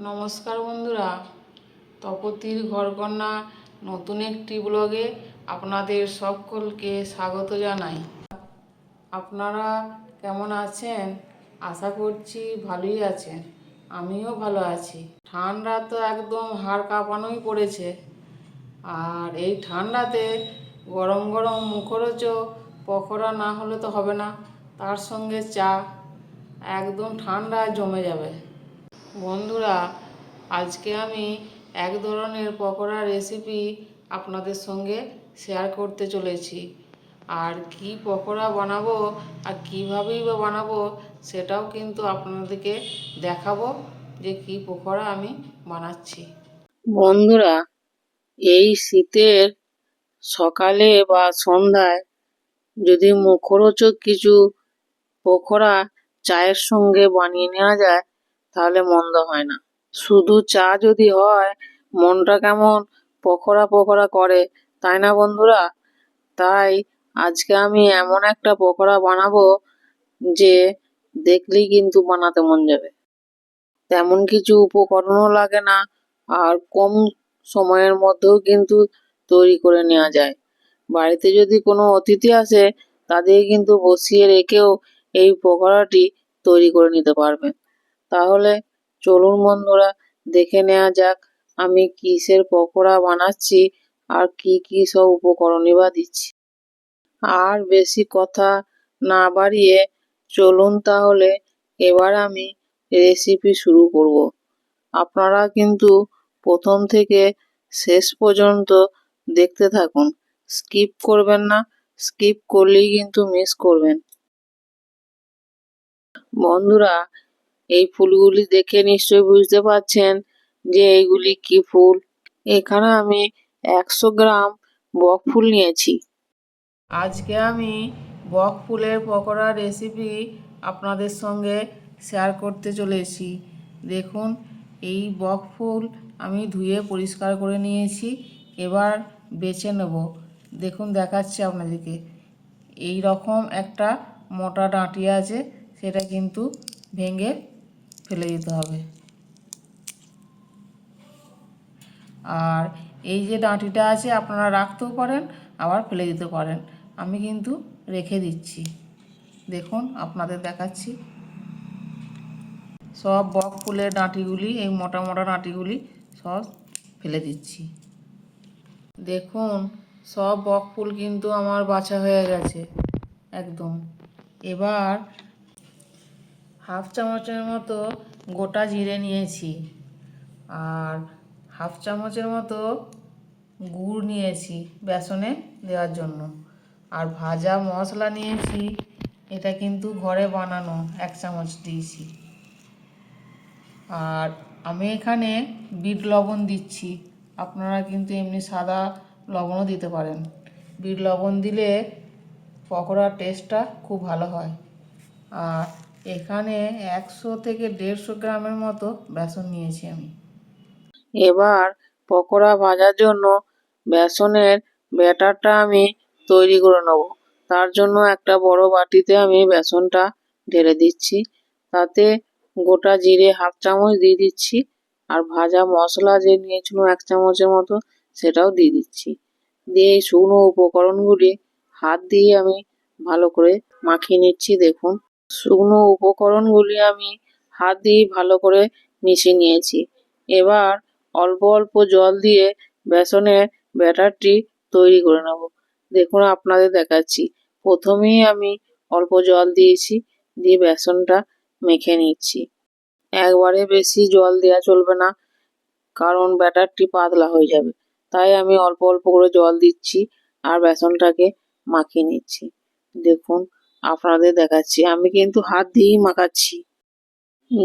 নমস্কার বন্ধুরা, তপতির ঘরকন্যা নতুন একটি ব্লগে আপনাদের সকলকে স্বাগত জানাই। আপনারা কেমন আছেন? আশা করছি ভালোই আছেন। আমিও ভালো আছি। ঠান্ডা তো একদম হাড় কাঁপানোই পড়েছে। আর এই ঠান্ডাতে গরম গরম মুখরোচক পকোড়া না হলে তো হবে না, তার সঙ্গে চা, একদম ঠান্ডা জমে যাবে। বন্ধুরা, আজকে আমি এক ধরনের পকোড়া রেসিপি আপনাদের সঙ্গে শেয়ার করতে চলেছি। আর কি পকোড়া বানাবো আর কীভাবেই বা বানাবো সেটাও কিন্তু আপনাদেরকে দেখাবো যে কি পকোড়া আমি বানাচ্ছি। বন্ধুরা, এই শীতের সকালে বা সন্ধ্যায় যদি মুখরোচক কিছু পকোড়া চায়ের সঙ্গে বানিয়ে নেওয়া যায় তাহলে মন্দ হয় না। শুধু চা যদি হয় মনটা কেমন পকোড়া পকোড়া করে, তাই না বন্ধুরা? তাই আজকে আমি এমন একটা পকোড়া বানাবো যে দেখলেই কিন্তু বানাতে মন যাবে। তেমন কিছু উপকরণও লাগে না, আর কম সময়ের মধ্যেও কিন্তু তৈরি করে নেওয়া যায়। বাড়িতে যদি কোনো অতিথি আসে তাদের কিন্তু বসিয়ে রেখেও এই পকোড়াটি তৈরি করে নিতে পারবেন। তাহলে চলুন বন্ধুরা, দেখে নেওয়া যাক আমি কিসের পকোড়া বানাচ্ছি আর কি কি সব উপকরণই বা দিচ্ছি। আর বেশি কথা না বাড়িয়ে চলুন তাহলে এবার আমি রেসিপি শুরু করব। আপনারা কিন্তু প্রথম থেকে শেষ পর্যন্ত দেখতে থাকুন, স্কিপ করবেন না। স্কিপ করলেই কিন্তু মিস করবেন। বন্ধুরা, এই ফুলগুলি দেখে নিশ্চয়ই বুঝতে পারছেন যে এইগুলি কি ফুল। এখানে আমি 100 গ্রাম বক ফুল নিয়েছি। আজকে আমি বক ফুলের পকোড়া রেসিপি আপনাদের সঙ্গে শেয়ার করতে চলেছি। দেখুন, এই বক ফুল আমি ধুয়ে পরিষ্কার করে নিয়েছি। এবার বেছে নেব। দেখুন, দেখাচ্ছি আপনাদেরকে। এই রকম একটা মোটা ডাঁটি আছে, সেটা কিন্তু ভেঙে ফেলে দিতে হবে। আর এই যে ডাঁটিটা আছে আপনারা রাখতেও পারেন, আবার ফেলে দিতে পারেন। আমি কিন্তু রেখে দিচ্ছি। দেখুন, আপনাদের দেখাচ্ছি। সব বক ফুলের ডাঁটিগুলি, এই মোটা মোটা ডাঁটিগুলি সব ফেলে দিচ্ছি। দেখুন, সব বক ফুল কিন্তু আমার বাছা হয়ে গেছে একদম। এবার হাফ চামচের মতো গোটা জিরে নিয়েছি, আর হাফ চামচের মতো গুড় নিয়েছি বেসনে দেওয়ার জন্য, আর ভাজা মশলা নিয়েছি। এটা কিন্তু ঘরে বানানো, 1 চামচ দিয়েছি। আর আমি এখানে বিট লবণ দিচ্ছি। আপনারা কিন্তু এমনি সাদা লবণও দিতে পারেন। বিট লবণ দিলে পকোড়ার টেস্টটা খুব ভালো হয়। আর এখানে 100 থেকে 150 গ্রামের মতো বেসন নিয়েছি আমি। এবার পকোড়া ভাজার জন্য বেসনের ব্যাটারটা আমি তৈরি করে নেব। তার জন্য একটা বড় বাটিতে আমি বেসনটা ঢেলে দিচ্ছি। তাতে গোটা জিরে হাফ চামচ দিয়ে দিচ্ছি, আর ভাজা মশলা যে নিয়েছিল 1 চামচের মতো সেটাও দিয়ে দিচ্ছি। দিয়ে এই শুকনো উপকরণগুলি হাত দিয়ে আমি ভালো করে মাখিয়ে নিচ্ছি। দেখুন, শুকনো উপকরণগুলি আমি হাত দিয়ে ভালো করে মিশিয়ে নিয়েছি। এবার অল্প অল্প জল দিয়ে বেসনের ব্যাটারটি তৈরি করে নেব। দেখুন, আপনাদের দেখাচ্ছি। প্রথমেই আমি অল্প জল দিয়েছি, দিয়ে বেসনটা মেখে নিচ্ছি। একবারে বেশি জল দেওয়া চলবে না, কারণ ব্যাটারটি পাতলা হয়ে যাবে। তাই আমি অল্প অল্প করে জল দিচ্ছি আর বেসনটাকে মাখিয়ে নিচ্ছি। দেখুন, আপনাদের দেখাচ্ছি। আমি কিন্তু হাত দিয়েই মাখাচ্ছি।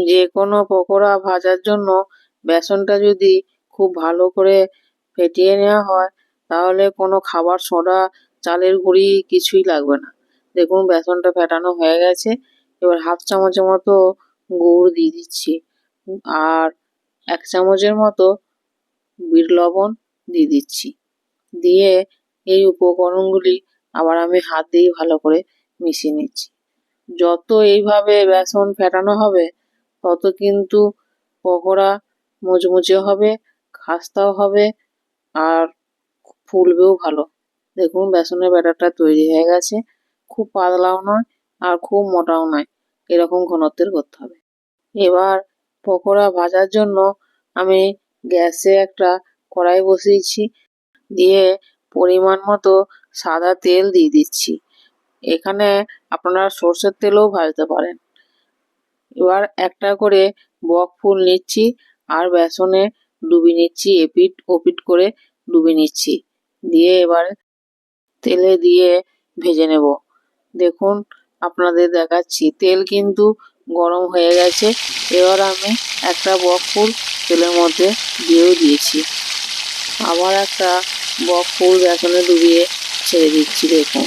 যে কোনো পকোড়া ভাজার জন্য বেসনটা যদি খুব ভালো করে ফেটিয়ে নেওয়া হয় তাহলে কোনো খাবার সোডা, চালের গুঁড়ি কিছুই লাগবে না। দেখুন, বেসনটা ফেটানো হয়ে গেছে। এবার হাফ চামচের মতো গুড় দিয়ে দিচ্ছি, আর 1 চামচের মতো বিট লবণ দিয়ে দিচ্ছি। দিয়ে এই উপকরণগুলি আবার আমি হাত দিয়ে ভালো করে মিশিয়ে নিচ্ছি। যত এইভাবে বেসন ফেটানো হবে তত কিন্তু পকোড়া মুচমুচে হবে, খাস্তাও হবে, আর ফুলবেও ভালো। দেখুন বেসনের ব্যাটারটা তৈরি হয়ে গেছে। খুব পাতলাও নয় আর খুব মোটাও নয়, এরকম ঘনত্বের করতে হবে। এবার পকোড়া ভাজার জন্য আমি গ্যাসে একটা কড়াই বসিয়েছি, দিয়ে পরিমাণ মতো সাদা তেল দিয়ে দিচ্ছি। এখানে আপনারা সর্ষের তেলেও ভাজতে পারেন। এবার একটা করে বক ফুল নিচ্ছি আর বেসনে ডুবিয়ে নিচ্ছি, এপিঠ ওপিঠ করে ডুবিয়ে নিচ্ছি, দিয়ে এবার তেলে দিয়ে ভেজে নেব। দেখুন আপনাদের দেখাচ্ছি, তেল কিন্তু গরম হয়ে গেছে। এবার আমি একটা বক ফুল তেলের মধ্যে দিয়েও দিয়েছি, আবার একটা বক ফুল বেসনে ডুবিয়ে ছেড়ে দিচ্ছি। দেখুন,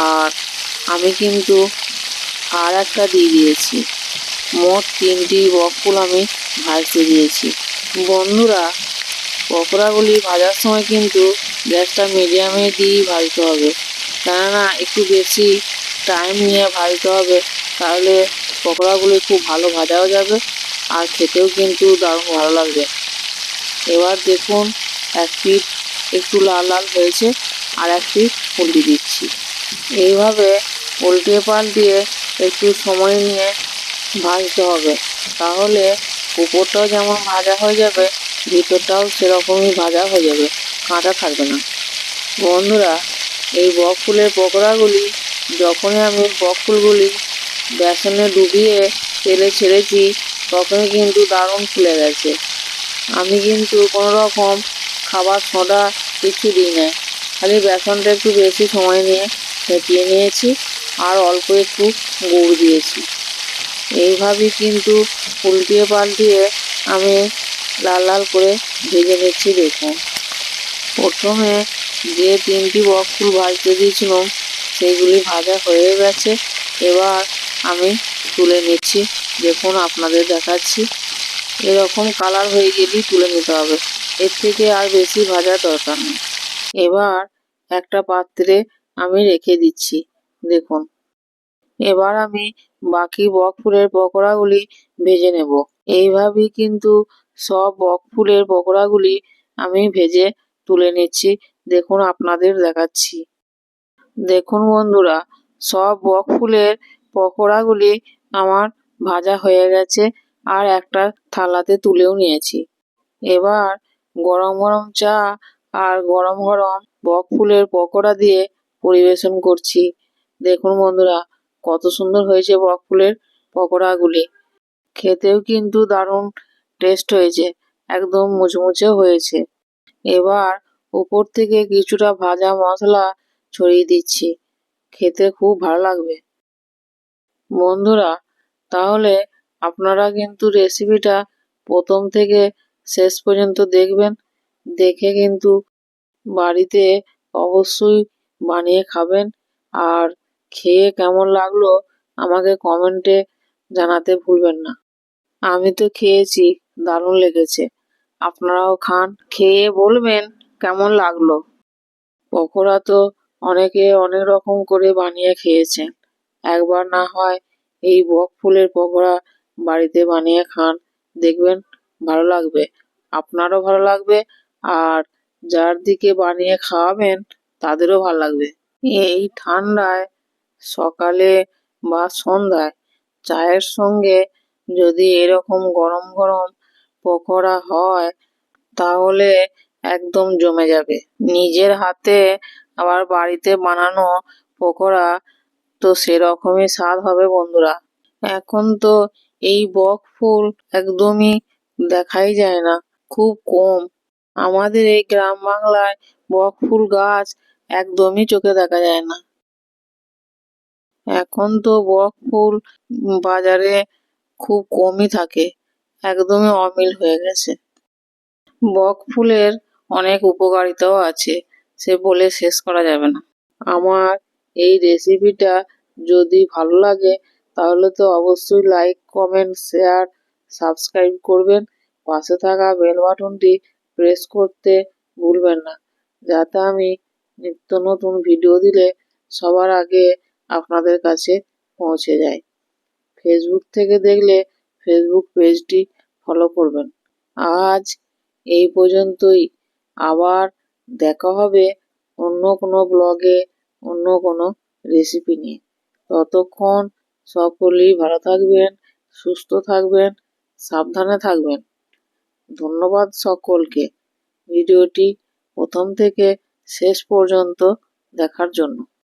আর আমি কিন্তু আর একটা দিয়ে দিয়েছি। মোট 3টি বক ফুল আমি ভাজতে দিয়েছি। বন্ধুরা, পকোড়াগুলি ভাজার সময় কিন্তু গ্যাসটা মিডিয়ামে দিয়েই ভাজতে হবে, কেননা একটু বেশি টাইম নিয়ে ভাজতে হবে, তাহলে পকোড়াগুলি খুব ভালো ভাজাও যাবে আর খেতেও কিন্তু দারুণ ভালো লাগবে। এবার দেখুন এক পিঠ একটু লাল লাল হয়েছে, আর এক পিঠ উল্টে দিচ্ছি। এইভাবে উল্টিয়ে পাল্টিয়ে একটু সময় নিয়ে ভাজতে হবে, তাহলে উপরটাও যেমন ভাজা হয়ে যাবে, ভিতরটাও সেরকমই ভাজা হয়ে যাবে, কাঁচা থাকবে না। বন্ধুরা, এই বক ফুলের পকোড়াগুলি যখনই আমি বক ফুলগুলি বেসনে ডুবিয়ে তেলে ছেড়েছি, তখনই কিন্তু দারুণ ফুলে গেছে। আমি কিন্তু কোনো রকম খাবার সোডা কিছু দিই না, খালি বেসনটা একটু বেশি সময় নিয়ে ফেটিয়ে নিয়েছি আর অল্প একটু গুড় দিয়েছি। এইভাবেই কিন্তু উল্টিয়ে পাল্টিয়ে আমি লাল লাল করে ভেজে নিচ্ছি। দেখুন, প্রথমে যে 3টি বক ফুল ভাজতে দিয়েছিলাম সেইগুলি ভাজা হয়ে গেছে। এবার আমি তুলে নিচ্ছি। দেখুন আপনাদের দেখাচ্ছি, এরকম কালার হয়ে গেলেই তুলে নিতে হবে, এর থেকে আর বেশি ভাজার দরকার নেই। এবার একটা পাত্রে আমি রেখে দিচ্ছি। দেখুন, এবার আমি বাকি বক ফুলের পকোড়াগুলি ভেজে নেব। এইভাবেই কিন্তু সব বক ফুলের পকোড়াগুলি আমি ভেজে তুলে নিচ্ছি। দেখুন আপনাদের দেখাচ্ছি। দেখুন বন্ধুরা, সব বক ফুলের পকোড়াগুলি আমার ভাজা হয়ে গেছে আর একটা থালাতে তুলেও নিয়েছি। এবার গরম গরম চা আর গরম গরম বক ফুলের পকোড়া দিয়ে পরিবেশন করছি। দেখুন বন্ধুরা, কত সুন্দর হয়েছে বক ফুলের পকোড়াগুলি, খেতেও কিন্তু দারুণ টেস্ট হয়েছে, একদম মুচমুচে হয়েছে। এবার উপর থেকে কিছুটা ভাজা মশলা ছড়িয়ে দিচ্ছি, খেতে খুব ভালো লাগবে। বন্ধুরা, তাহলে আপনারা কিন্তু রেসিপিটা প্রথম থেকে শেষ পর্যন্ত দেখবেন, দেখে কিন্তু বাড়িতে অবশ্যই বানিয়ে খাবেন, আর খেয়ে কেমন লাগলো আমাকে কমেন্টে জানাতে ভুলবেন না। আমি তো খেয়েছি, দারুণ লেগেছে। আপনারাও খান, খেয়ে বলবেন কেমন লাগলো। পকোড়া তো অনেকে অনেক রকম করে বানিয়ে খেয়েছেন, একবার না হয় এই বক ফুলের পকোড়া বাড়িতে বানিয়ে খান, দেখবেন ভালো লাগবে, আপনারও ভালো লাগবে, আর যার দিকে বানিয়ে খাওয়াবেন তাদেরও ভালো লাগবে। এই ঠান্ডায় সকালে বা সন্ধ্যায় চায়ের সঙ্গে যদি এরকম গরম গরম পকোড়া হয়, তাহলে একদম জমে যাবে। নিজের হাতে আবার বাড়িতে বানানো পকোড়া তো সেরকমই স্বাদ হবে বন্ধুরা। এখন তো এই বক ফুল একদমই দেখাই যায় না, খুব কম। আমাদের এই গ্রাম বাংলায় বক ফুল গাছ একদমই চোখে দেখা যায় না। এখন তো বক ফুল বাজারে খুব কমই থাকে, একদমই অমিল হয়ে গেছে। বক ফুলের অনেক উপকারিতাও আছে, সে বলে শেষ করা যাবে না। আমার এই রেসিপিটা যদি ভালো লাগে, তাহলে তো অবশ্যই লাইক, কমেন্ট, শেয়ার, সাবস্ক্রাইব করবেন। পাশে থাকা বেল বাটনটি প্রেস করতে ভুলবেন না, যাতে আমি নিত্য নতুন ভিডিও দিলে সবার আগে আপনাদের কাছে পৌঁছে যায়। ফেসবুক থেকে দেখলে ফেসবুক পেজটি ফলো করবেন। আজ এই পর্যন্তই, আবার দেখা হবে অন্য কোনো ব্লগে, অন্য কোনো রেসিপি নিয়ে। ততক্ষণ সকলেই ভালো থাকবেন, সুস্থ থাকবেন, সাবধানে থাকবেন। ধন্যবাদ সকলকে ভিডিওটি প্রথম থেকে শেষ পর্যন্ত দেখার জন্য।